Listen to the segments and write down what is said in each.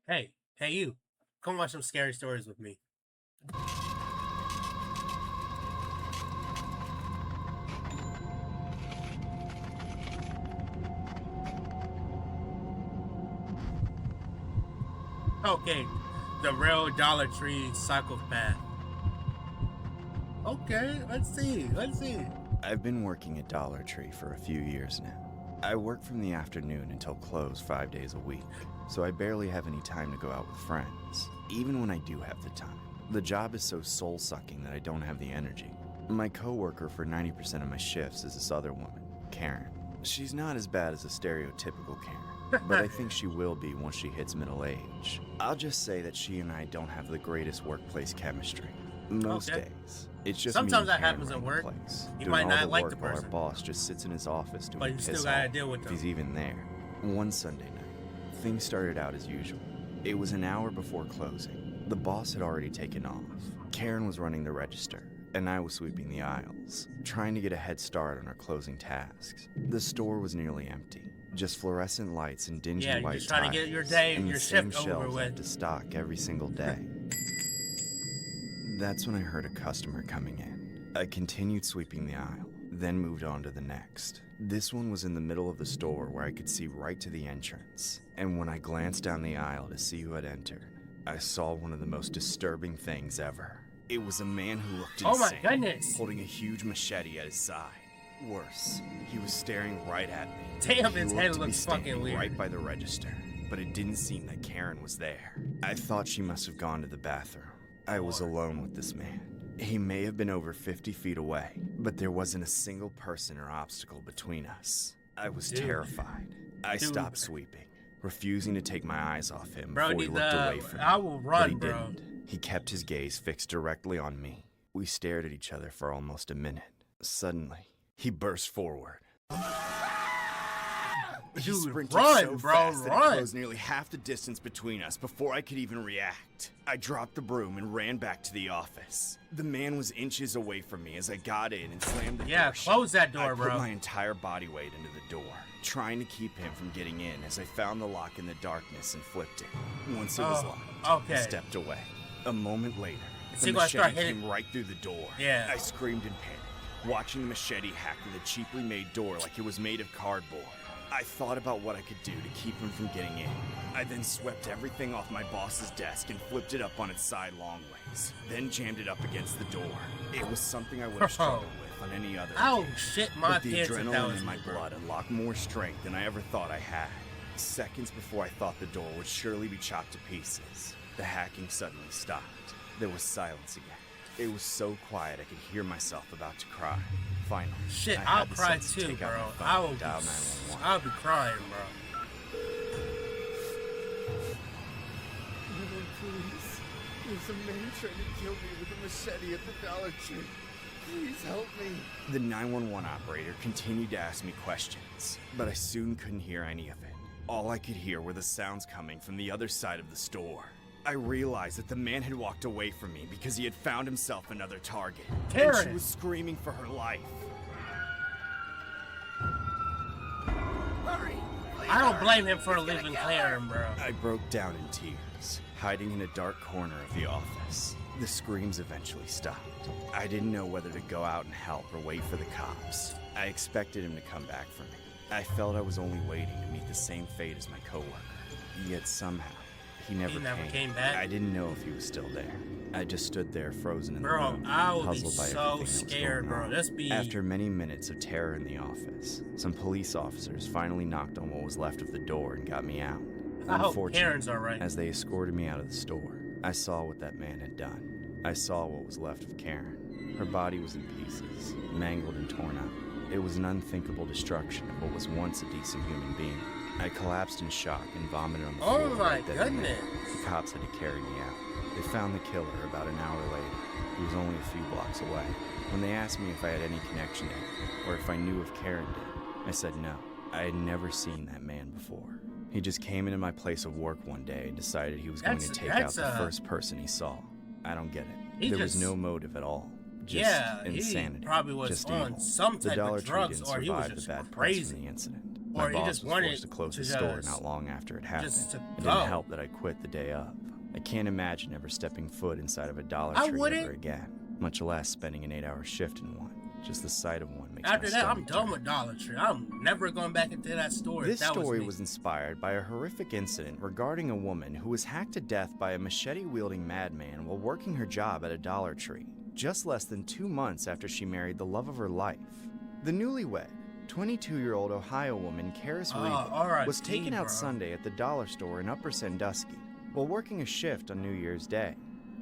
Hey, you. Come watch some scary stories with me. Okay, the real Dollar Tree psychopath. Okay, let's see. Let's see. I've been working at Dollar Tree for a few years now. I work from the afternoon until close 5 days a week, so I barely have any time to go out with friends. Even when I do have the time, the job is so soul-sucking that I don't have the energy. My coworker for 90% of my shifts is this other woman, Karen. She's not as bad as a stereotypical Karen, but I think she will be once she hits middle age. I'll just say that she and I don't have the greatest workplace chemistry. Most days. It's just sometimes me and that happens at work. You might not like the while person. Our boss just sits in his office doing but you still gotta deal with them. if he's even there. One Sunday night, things started out as usual. It was an hour before closing. The boss had already taken off. Karen was running the register, and I was sweeping the aisles, trying to get a head start on our closing tasks. The store was nearly empty. Just fluorescent lights and dingy you're white just trying to get your day, and your the same shift over shelves I with. had to stock every single day. That's when I heard a customer coming in. I continued sweeping the aisle, then moved on to the next. This one was in the middle of the store where I could see right to the entrance. And when I glanced down the aisle to see who had entered, I saw one of the most disturbing things ever. It was a man who looked insane, Oh my goodness. holding a huge machete at his side. Worse, he was staring right at me. Damn, He his looked head to be looks fucking standing weird. right by the register, but it didn't seem that Karen was there. I thought she must have gone to the bathroom. I was alone with this man. He may have been over 50 feet away, but there wasn't a single person or obstacle between us. I was terrified. I stopped sweeping, refusing to take my eyes off him before he looked away from me. I will But run, he bro. didn't. He kept his gaze fixed directly on me. We stared at each other for almost a minute. Suddenly, he burst forward. He Dude, sprinted run, so bro, fast that run. it closed nearly half the distance between us before I could even react. I dropped the broom and ran back to the office. The man was inches away from me as I got in and slammed the door shut. Close that door, I bro. put my entire body weight into the door, trying to keep him from getting in as I found the lock in the darkness and flipped it. Once it was locked, I stepped away. A moment later, the machete came right through the door. Yeah. I screamed in panic, watching the machete hack through the cheaply made door like it was made of cardboard. I thought about what I could do to keep him from getting in. I then swept everything off my boss's desk and flipped it up on its side long ways, then jammed it up against the door. It was something I would have struggled with on any other day. Shit, my But the pants and that adrenaline was in my me, bro. blood unlocked more strength than I ever thought I had. Seconds before I thought the door would surely be chopped to pieces, the hacking suddenly stopped. There was silence again. It was so quiet I could hear myself about to cry. Finally, Shit, I I'll had the cry sense to too, take out bro. my phone I and will dial be, 911. I'll be crying, bro. Please. There's a man trying to kill me with a machete at the Dollar Tree. Please help me. The 911 operator continued to ask me questions, but I soon couldn't hear any of it. All I could hear were the sounds coming from the other side of the store. I realized that the man had walked away from me because he had found himself another target. And she Karen. was screaming for her life. Hurry! I don't blame him for leaving Karen, bro. I broke down in tears, hiding in a dark corner of the office. The screams eventually stopped. I didn't know whether to go out and help or wait for the cops. I expected him to come back for me. I felt I was only waiting to meet the same fate as my coworker. Yet somehow, he never came back? I didn't know if he was still there. I just stood there frozen in the Bro, room, I would be puzzled by so everything that was scared, going bro. on. After many minutes of terror in the office, some police officers finally knocked on what was left of the door and got me out. I hope Unfortunately, Karen's alright. as they escorted me out of the store, I saw what that man had done. I saw what was left of Karen. Her body was in pieces, mangled and torn up. It was an unthinkable destruction of what was once a decent human being. I collapsed in shock and vomited on the floor. Oh my right then and there. goodness. The cops had to carry me out. They found the killer about an hour later. He was only a few blocks away. When they asked me if I had any connection to him, or if I knew if Karen did, I said no. I had never seen that man before. He just came into my place of work one day and decided he was going to take out the first person he saw. I don't get it. There was no motive at all. Just insanity. He probably was just on evil. some The type Dollar of Tree drugs, didn't or he was survive the just bad press crazy. from the incident. My Or you boss just was wanted forced to close to the store just- not long after it happened. just to It go. didn't help that I quit the day of. I can't imagine ever stepping foot inside of a Dollar I Tree wouldn't. ever again, much less spending an 8-hour shift in one. Just the sight of one makes After my that, I'm stomach done turn. with Dollar Tree. I'm never going back into that store. if This that story me. was inspired by a horrific incident regarding a woman who was hacked to death by a machete-wielding madman while working her job at a Dollar Tree, just less than 2 months after she married the love of her life. The newlywed, 22-year-old Ohio woman Karis Reed R.I.P., was taken out bro. Sunday at the dollar store in Upper Sandusky while working a shift on New Year's Day.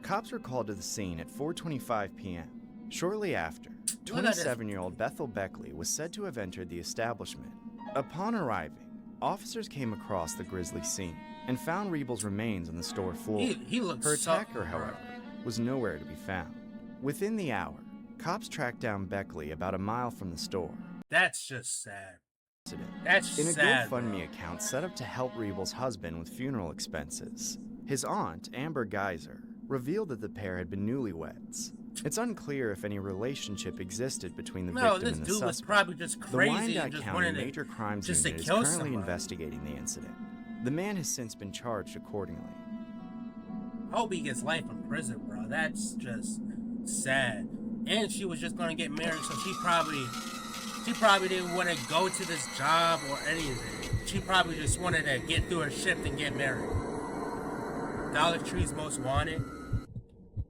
Cops were called to the scene at 4:25 p.m. Shortly after, Look at this. 27-year-old Bethel Beckley was said to have entered the establishment. Upon arriving, officers came across the grisly scene and found Riebel's remains on the store floor. He looks Her so- attacker, however, was nowhere to be found. Within the hour, cops tracked down Beckley about a mile from the store. That's just sad. Incident. That's In a sad. GoFundMe bro. account set up to help Riebel's husband with funeral expenses, his aunt, Amber Geyser, revealed that the pair had been newlyweds. It's unclear if any relationship existed between the No, victim this and the dude was suspect. probably just The crazy Wyandotte and just County wanted to Major Crimes just to Unit is kill currently someone. investigating the incident. The man has since been charged accordingly. I hope he gets life in prison, bro. That's just sad. And she was just gonna get married, so she probably didn't want to go to this job or anything. She probably just wanted to get through her shift and get married. Dollar Tree's most wanted.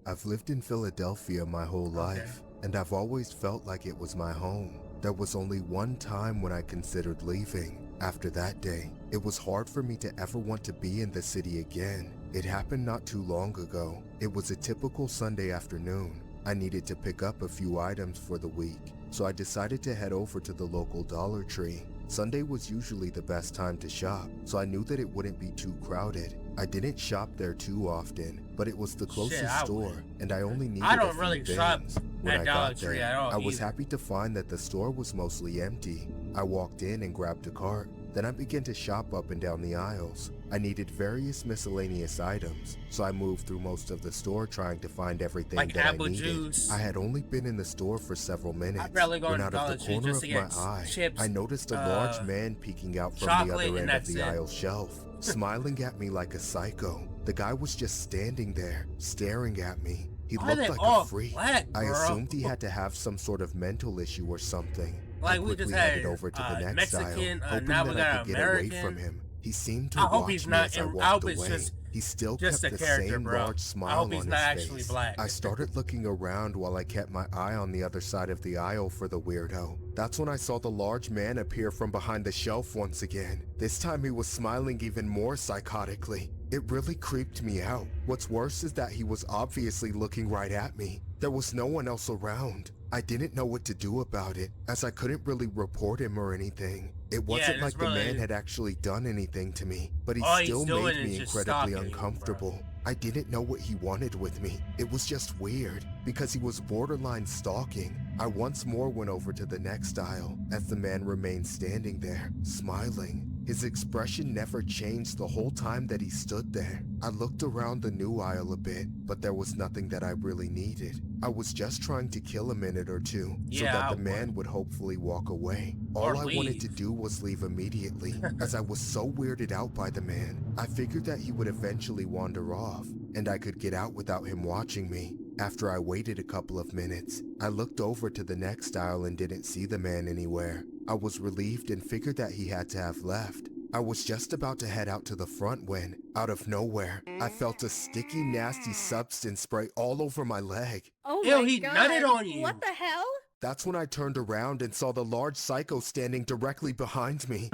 I've lived in Philadelphia my whole life, and I've always felt like it was my home. There was only one time when I considered leaving. After that day, it was hard for me to ever want to be in the city again. It happened not too long ago. It was a typical Sunday afternoon. I needed to pick up a few items for the week, so I decided to head over to the local Dollar Tree. Sunday was usually the best time to shop, so I knew that it wouldn't be too crowded. I didn't shop there too often, but it was the closest I store, would. and I only needed I a don't few really things. shop When at I Dollar got Tree there, at all I was either. happy to find that the store was mostly empty. I walked in and grabbed a cart. Then I began to shop up and down the aisles. I needed various miscellaneous items, so I moved through most of the store trying to find everything Like that apple I needed. juice. I had only been in the store for several minutes barely go when to out Dollar of the Tree corner just of to my get eye, chips, I noticed a large man peeking out from the chocolate, other and end of that's the it. aisle shelf, smiling at me like a psycho. The guy was just standing there, staring at me. He Why looked they like all a freak. black, I bro? assumed he had to have some sort of mental issue or something. Like, I we quickly just headed had, over to the next Mexican, aisle, hoping now we that I got could get away American. from him. He seemed to I hope watch he's me not as I in- I walked hope it's away. just- He still just kept a the character, same bro. large I smile hope he's on not his actually face. black. I started looking around while I kept my eye on the other side of the aisle for the weirdo. That's when I saw the large man appear from behind the shelf once again. This time he was smiling even more psychotically. It really creeped me out. What's worse is that he was obviously looking right at me. There was no one else around. I didn't know what to do about it, as I couldn't really report him or anything. It wasn't that's like the man really- had actually done anything to me, but he All he's still doing made is me just incredibly stalking you, bro. uncomfortable. I didn't know what he wanted with me. It was just weird, because he was borderline stalking. I once more went over to the next aisle, as the man remained standing there, smiling. His expression never changed the whole time that he stood there. I looked around the new aisle a bit, but there was nothing that I really needed. I was just trying to kill a minute or two, so Yeah, that I the man would hopefully walk away. Or All I wanted to leave. do was leave immediately, as I was so weirded out by the man. I figured that he would eventually wander off, and I could get out without him watching me. After I waited a couple of minutes, I looked over to the next aisle and didn't see the man anywhere. I was relieved and figured that he had to have left. I was just about to head out to the front when, out of nowhere, I felt a sticky, nasty substance spray all over my leg. Oh Ew, my he God. nutted on you. What the hell? That's when I turned around and saw the large psycho standing directly behind me.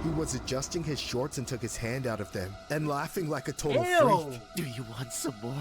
He was adjusting his shorts and took his hand out of them, and laughing like a total Ew. freak. Do you want some more?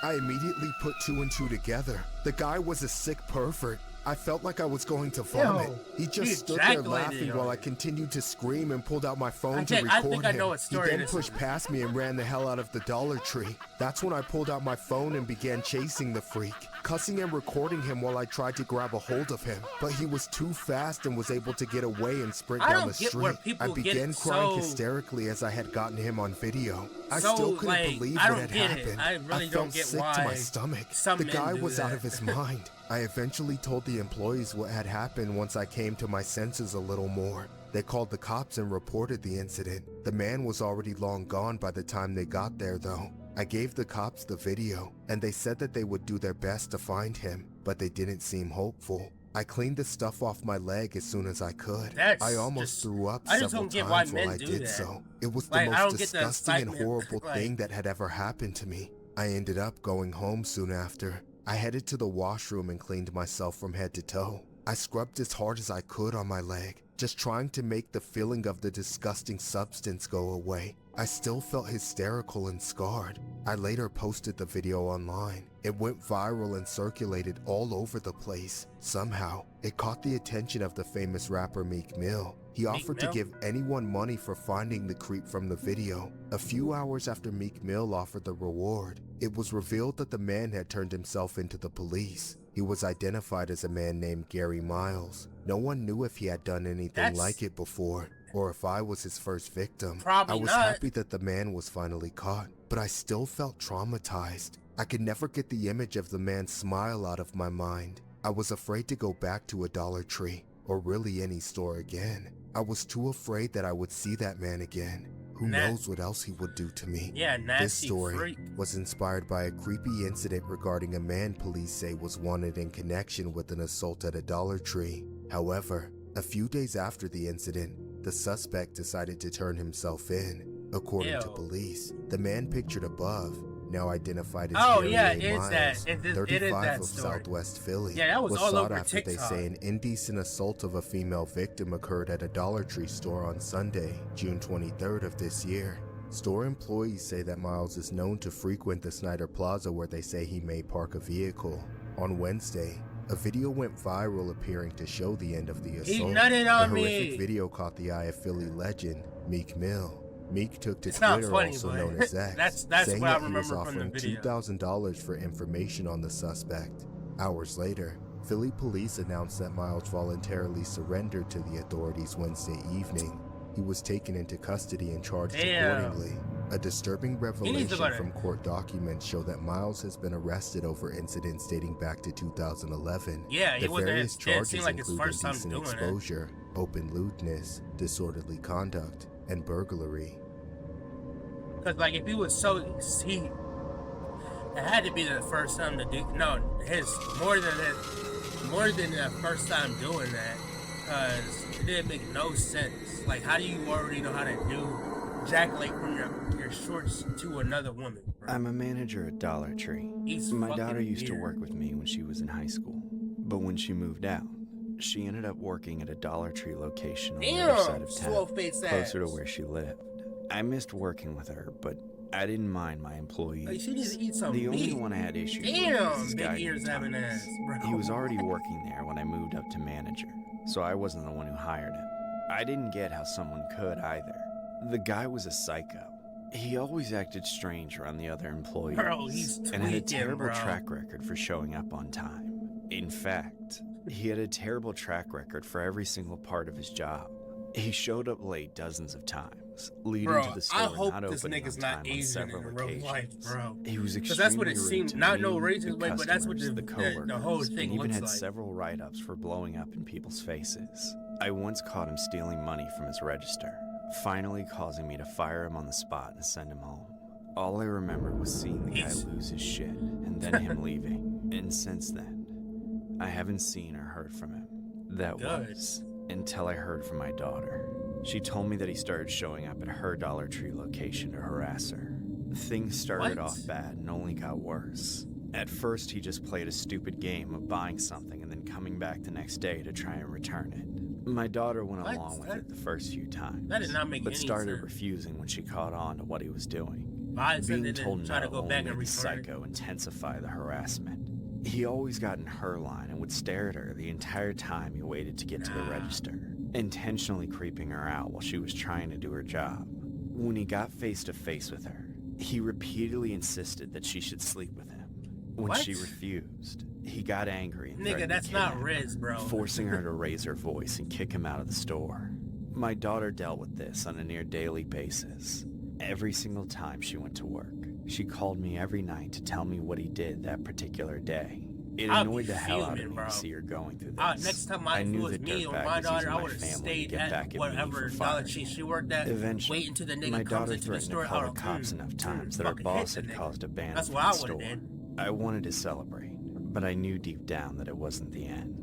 I immediately put two and two together. The guy was a sick pervert. I felt like I was going to vomit. He just He stood there ejaculated laughing on while you. I continued to scream and pulled out my phone I to think- I record think I him. know what story He then this pushed is. past me and ran the hell out of the Dollar Tree. That's when I pulled out my phone and began chasing the freak, cussing and recording him while I tried to grab a hold of him. But he was too fast and was able to get away and sprint I down don't the get where street. people I began get crying so- hysterically as I had gotten him on video. I So, still couldn't like, believe I what don't had get it. happened. I really felt don't get sick to my why stomach. some The men guy do was out that. of his mind. I eventually told the employees what had happened once I came to my senses a little more. They called the cops and reported the incident. The man was already long gone by the time they got there though. I gave the cops the video, and they said that they would do their best to find him, but they didn't seem hopeful. I cleaned the stuff off my leg as soon as I could. That's I almost just- threw up I just several don't get why times while men I do did that. so. It was the Like, I most don't get the disgusting and excitement, horrible like- thing that had ever happened to me. I ended up going home soon after. I headed to the washroom and cleaned myself from head to toe. I scrubbed as hard as I could on my leg, just trying to make the feeling of the disgusting substance go away. I still felt hysterical and scarred. I later posted the video online. It went viral and circulated all over the place. Somehow, it caught the attention of the famous rapper Meek Mill. He offered to Mill? give anyone money for finding the creep from the video. A few hours after Meek Mill offered the reward, it was revealed that the man had turned himself into the police. He was identified as a man named Gary Miles. No one knew if he had done anything That's- like it before, or if I was his first victim. Probably I was not. happy that the man was finally caught, but I still felt traumatized. I could never get the image of the man's smile out of my mind. I was afraid to go back to a Dollar Tree, or really any store again. I was too afraid that I would see that man again. Who knows what else he would do to me? Yeah, nasty This story freak. was inspired by a creepy incident regarding a man police say was wanted in connection with an assault at a Dollar Tree. However, a few days after the incident, the suspect decided to turn himself in. According to Ew. police, the man pictured above, now identified as Oh, Gary yeah, A. it's Miles, that. It is 35 that of story. Southwest Philly, Yeah, that was all sought over after they TikTok. say an indecent assault of a female victim occurred at a Dollar Tree store on Sunday, June 23rd of this year. Store employees say that Miles is known to frequent the Snyder Plaza where they say he may park a vehicle. On Wednesday, a video went viral appearing to show the end of the assault. He nutted The on horrific me. video caught the eye of Philly legend Meek Mill. Meek took to It's not Twitter, funny, also but known as X, that's saying what I that he was remember from the offering video. $2,000 for information on the suspect. Hours later, Philly police announced that Miles voluntarily surrendered to the authorities Wednesday evening. He was taken into custody and charged Damn. accordingly. A disturbing needs to revelation go to- from court documents show that Miles has been arrested over incidents dating back to 2011. Yeah, he The wasn't. various It didn't charges seem like his include first time indecent doing it. exposure, open lewdness, disorderly conduct, and burglary. Cause like if he was so he, it had to be the first time to do. No, more than the first time doing that. Cause it didn't make no sense. Like how do you already know how to do ejaculate from your shorts to another woman? Bro? I'm a manager at Dollar Tree. He's My fucking daughter used to weird. work with me when she was in high school. But when she moved out, she ended up working at a Dollar Tree location on the other side Damn, of swole town, face closer to ass. where she lived. I missed working with her, but I didn't mind my employees. Like, she needs to eat some The only meat. one I had issues with was Damn, this big guy ears named having Thomas. ass, bro. He was already working there when I moved up to manager, so I wasn't the one who hired him. I didn't get how someone could either. The guy was a psycho. He always acted strange around the other employees, Bro, he's and had a tweaking, terrible bro. track record for showing up on time. In fact, he had a terrible track record for every single part of his job. He showed up late dozens of times, leading Bro, to the store I hope not this opening nigga's on not time on Asian several in real life, occasions. bro. He was extremely Because that's what it rude seemed. to Not me, no the racist way, but that's what customers, the coworkers, whole thing and even looks had like. several write-ups for blowing up in people's faces. I once caught him stealing money from his register, finally causing me to fire him on the spot and send him home. All I remember was seeing the guy He's- lose his shit and then him leaving. And since then, I haven't seen or heard from him. That Good. was until I heard from my daughter. She told me that he started showing up at her Dollar Tree location to harass her. Things started What? off bad and only got worse. At first, he just played a stupid game of buying something and then coming back the next day to try and return it. My daughter went What? along with That- it the first few times, that did not make but any started sense. refusing when she caught on to what he was doing. I said Being they told didn't try to no go only back made and the return. psycho intensify the harassment. He always got in her line and would stare at her the entire time he waited to get to the register, intentionally creeping her out while she was trying to do her job. When he got face to face with her, he repeatedly insisted that she should sleep with him. When What? she refused, he got angry and Nigga, threatened that's to not kidnap her, Riz, bro. forcing her to raise her voice and kick him out of the store. My daughter dealt with this on a near daily basis. Every single time she went to work, she called me every night to tell me what he did that particular day. It I'd annoyed be the hell out of fuming, me bro. to see her going through this. Next time I if it knew was the me or dirtbag my was daughter, using I my would have family to stayed get at back at me whatever for Dollar firing Tree me. she worked at. Eventually, Wait until the my nigga comes daughter into the threatened to store. call the Hold on, cops enough times that her fucking hit boss the had nigga. caused a ban That's from what the I would have store. did. I wanted to celebrate, but I knew deep down that it wasn't the end.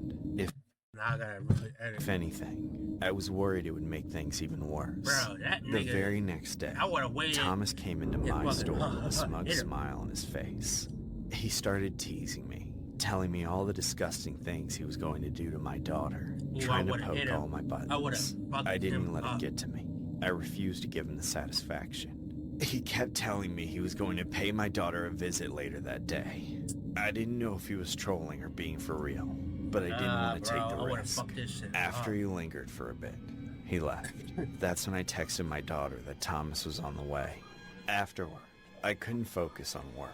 Now I gotta really edit. If anything, I was worried it would make things even worse. Bro, that The nigga. very next day, I would have waited. Thomas came into my fucking- store with a smug hit him. smile on his face. He started teasing me, telling me all the disgusting things he was going to do to my daughter, Ooh, trying I to would've hit poke him. all my I buttons. would've fucked I didn't him let up. it get to me. I refused to give him the satisfaction. He kept telling me he was going to pay my daughter a visit later that day. I didn't know if he was trolling or being for real, but I didn't want to take the I would've risk. fucked this shit After up. he lingered for a bit, he left. That's when I texted my daughter that Thomas was on the way. After work, I couldn't focus on work.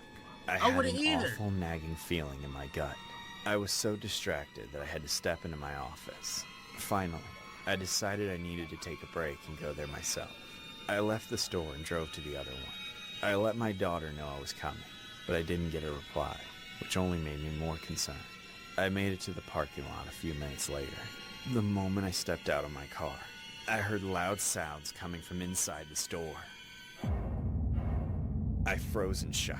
I had wouldn't an either. awful nagging feeling in my gut. I was so distracted that I had to step into my office. Finally, I decided I needed to take a break and go there myself. I left the store and drove to the other one. I let my daughter know I was coming, but I didn't get a reply, which only made me more concerned. I made it to the parking lot a few minutes later. The moment I stepped out of my car, I heard loud sounds coming from inside the store. I froze in shock.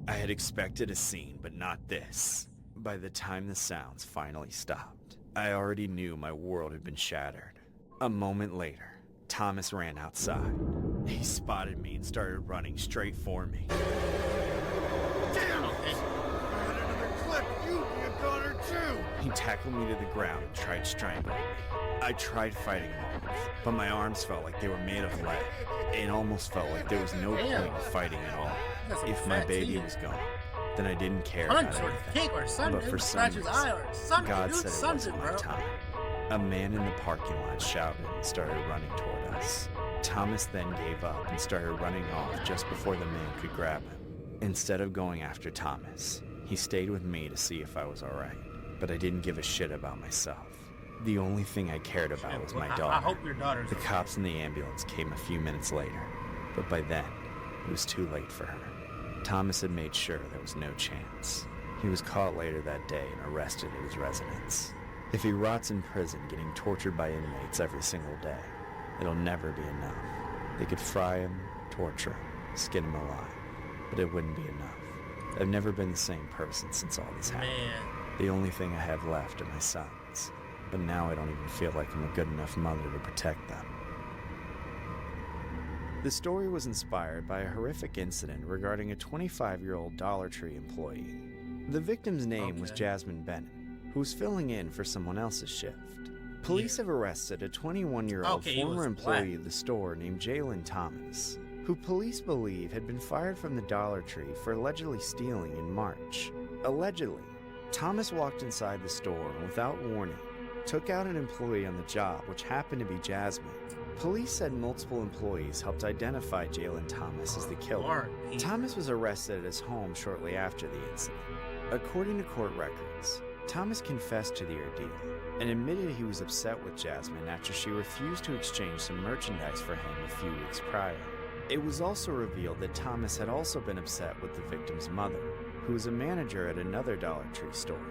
I had expected a scene, but not this. By the time the sounds finally stopped, I already knew my world had been shattered. A moment later, Thomas ran outside. He spotted me and started running straight for me. Damn! I had another clip. You'd be a goner too! He tackled me to the ground and tried strangling me. I tried fighting him off, but my arms felt like they were made of lead. It almost felt like there was no point in fighting at all. Got some If my fat baby teeth. was gone, then I didn't care Punch about or anything. kick or something. But for some Scratch his reason, eye or something. God Do said it something, wasn't my bro. time. A man in the parking lot shouted and started running toward us. Thomas then gave up and started running off just before the man could grab him. Instead of going after Thomas, he stayed with me to see if I was alright. But I didn't give a shit about myself. The only thing I cared about was my I daughter. hope your daughter's The cops and the ambulance came a few minutes later, but by then, it was too late for her. Thomas had made sure there was no chance. He was caught later that day and arrested at his residence. If he rots in prison getting tortured by inmates every single day, it'll never be enough. They could fry him, torture him, skin him alive, but it wouldn't be enough. I've never been the same person since all this happened. Man. The only thing I have left are my sons, but now I don't even feel like I'm a good enough mother to protect them. The story was inspired by a horrific incident regarding a 25-year-old Dollar Tree employee. The victim's name was Okay. Jasmine Bennett, who was filling in for someone else's shift. Police have arrested a 21-year-old Okay, he former was employee black. of the store named Jalen Thomas, who police believe had been fired from the Dollar Tree for allegedly stealing in March. Allegedly, Thomas walked inside the store and without warning, took out an employee on the job, which happened to be Jasmine. Police said multiple employees helped identify Jalen Thomas as the killer. Or he- Thomas was arrested at his home shortly after the incident. According to court records, Thomas confessed to the ordeal and admitted he was upset with Jasmine after she refused to exchange some merchandise for him a few weeks prior. It was also revealed that Thomas had also been upset with the victim's mother, who was a manager at another Dollar Tree store.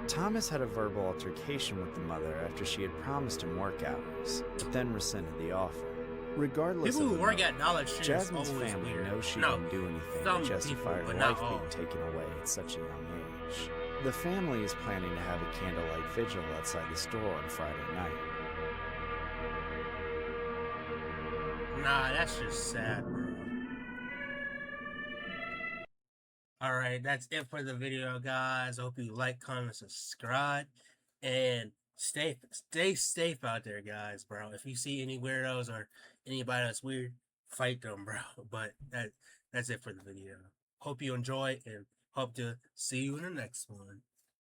Thomas had a verbal altercation with the mother after she had promised him work hours, but then rescinded the offer. Regardless People of who the work motive, at Dollar Tree is Jasmine's always family weird. knows she No, didn't do anything some to justify people, her but life not all. being taken away at such a young age. The family is planning to have a candlelight vigil outside the store on Friday night. Nah, that's just sad, bro. Alright, that's it for the video, guys. I hope you like, comment, subscribe, and stay safe out there, guys, bro. If you see any weirdos or anybody that's weird, fight them, bro. But that's it for the video. Hope you enjoy and hope to see you in the next one.